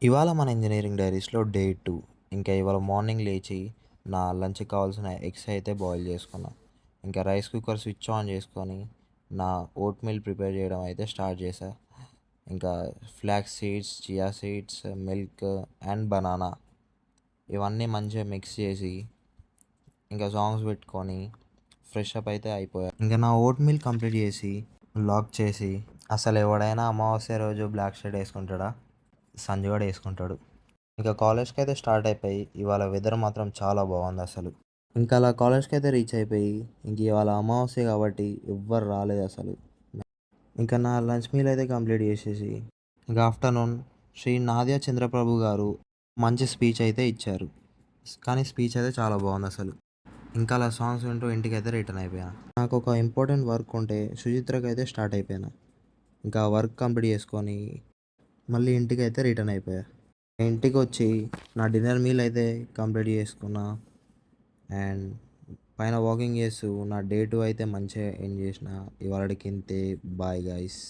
ఇవాళ మన engineering డైరీస్‌లో day 2. ఇంకా ఇవాళ మార్నింగ్ లేచి నా లంచ్‌కి కావాల్సిన ఎగ్స్ అయితే బాయిల్ చేసుకున్నా. ఇంకా రైస్ కుక్కర్ స్విచ్ ఆన్ చేసుకొని నా ఓట్ మీల్ ప్రిపేర్ చేయడం అయితే స్టార్ట్ చేశా. ఇంకా flax seeds, chia seeds, milk and banana ఇవన్నీ మంచిగా మిక్స్ చేసి ఇంకా సాంగ్స్ పెట్టుకొని ఫ్రెష్ అప్ అయితే అయిపోయా. ఇంకా నా ఓట్ మీల్ కంప్లీట్ చేసి లాక్ చేసి అసలు ఎవడైనా అమావాస్య రోజు బ్లాక్ షర్ట్ వేసుకుంటాడా? సంజు కూడా వేసుకుంటాడు. ఇంకా కాలేజ్కి అయితే స్టార్ట్ అయిపోయి ఇవాళ వెదర్ మాత్రం చాలా బాగుంది అసలు. ఇంకా అలా కాలేజ్కి అయితే రీచ్ అయిపోయి ఇంక ఇవాళ అమావాస్య కాబట్టి ఎవ్వరు రాలేదు అసలు. ఇంకా నా లంచ్ మీల్ అయితే కంప్లీట్ చేసేసి ఇంకా ఆఫ్టర్నూన్ శ్రీ నాద్య చంద్రప్రభు గారు మంచి స్పీచ్ అయితే ఇచ్చారు. కానీ స్పీచ్ అయితే చాలా బాగుంది అసలు. ఇంకా అలా సాంగ్స్ వింటూ ఇంటికి అయితే రిటర్న్ అయిపోయాను. నాకు ఒక ఇంపార్టెంట్ వర్క్ ఉంటే సుచిత్రకి అయితే స్టార్ట్ అయిపోయాను. ఇంకా వర్క్ కంప్లీట్ చేసుకొని మళ్ళీ ఇంటికి అయితే రిటర్న్ అయిపోయా. ఇంటికి వచ్చి నా డిన్నర్ మీల్ అయితే కంప్లీట్ చేసుకున్నా. అండ్ పైన వాకింగ్ చేస్తూ నా డే 2 అయితే మంచిగా ఎండ్ చేసిన. ఇవాళకి ఇంతే. Bye guys.